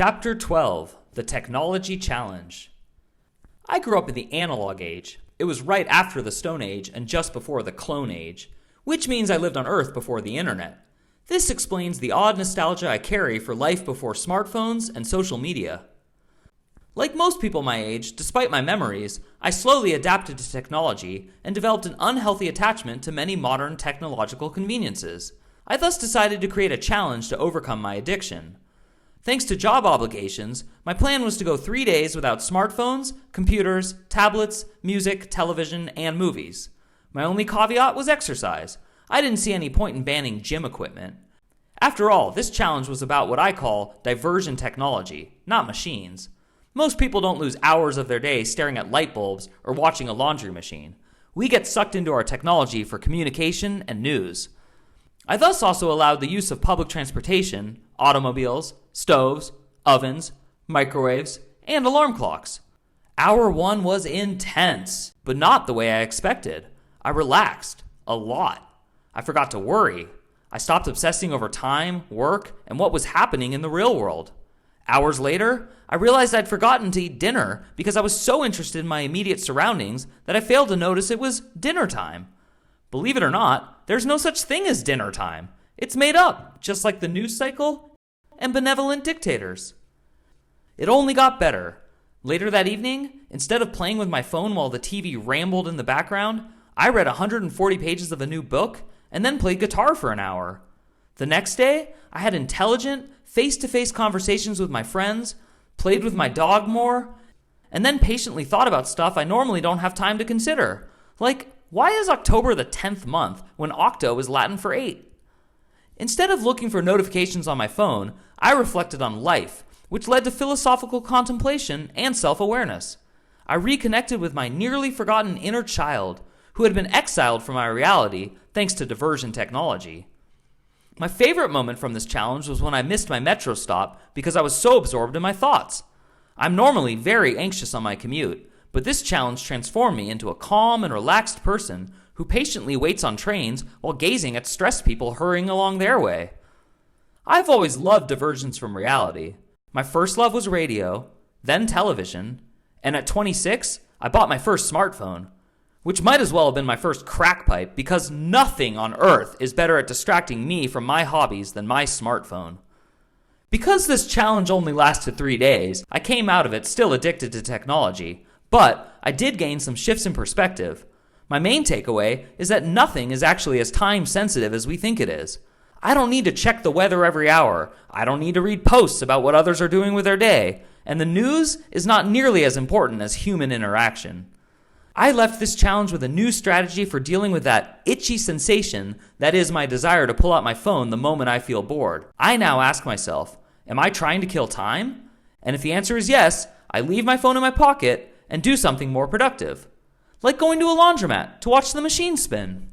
Chapter 12, The Technology Challenge. I grew up in the analog age. It was right after the Stone Age and just before the Clone Age, which means I lived on Earth before the internet. This explains the odd nostalgia I carry for life before smartphones and social media. Like most people my age, despite my memories, I slowly adapted to technology and developed an unhealthy attachment to many modern technological conveniences. I thus decided to create a challenge to overcome my addiction. Thanks to job obligations, my plan was to go 3 days without smartphones, computers, tablets, music, television, and movies. My only caveat was exercise. I didn't see any point in banning gym equipment. After all, this challenge was about what I call diversion technology, not machines. Most people don't lose hours of their day staring at light bulbs or watching a laundry machine. We get sucked into our technology for communication and news. I thus also allowed the use of public transportation, automobiles, stoves, ovens, microwaves, and alarm clocks. Hour 1 was intense, but not the way I expected. I relaxed a lot. I forgot to worry. I stopped obsessing over time, work, and what was happening in the real world. Hours later, I realized I'd forgotten to eat dinner because I was so interested in my immediate surroundings that I failed to notice it was dinner time. Believe it or not, there's no such thing as dinner time. It's made up, just like the news cycle and benevolent dictators. It only got better. Later that evening, instead of playing with my phone while the TV rambled in the background, I read 140 pages of a new book and then played guitar for an hour. The next day, I had intelligent, face-to-face conversations with my friends, played with my dog more, and then patiently thought about stuff I normally don't have time to consider. Like, why is October the 10th month when octo is Latin for 8? Instead of looking for notifications on my phone, I reflected on life, which led to philosophical contemplation and self-awareness. I reconnected with my nearly forgotten inner child, who had been exiled from my reality thanks to diversion technology. My favorite moment from this challenge was when I missed my metro stop because I was so absorbed in my thoughts. I'm normally very anxious on my commute, but this challenge transformed me into a calm and relaxed person who patiently waits on trains while gazing at stressed people hurrying along their way. I've always loved diversions from reality. My first love was radio, then television, and at 26, I bought my first smartphone, which might as well have been my first crack pipe because nothing on earth is better at distracting me from my hobbies than my smartphone. Because this challenge only lasted 3 days, I came out of it still addicted to technology, but I did gain some shifts in perspective. My main takeaway is that nothing is actually as time sensitive as we think it is. I don't need to check the weather every hour. I don't need to read posts about what others are doing with their day. And the news is not nearly as important as human interaction. I left this challenge with a new strategy for dealing with that itchy sensation that is my desire to pull out my phone the moment I feel bored. I now ask myself, am I trying to kill time? And if the answer is yes, I leave my phone in my pocket and do something more productive. Like going to a laundromat to watch the machine spin.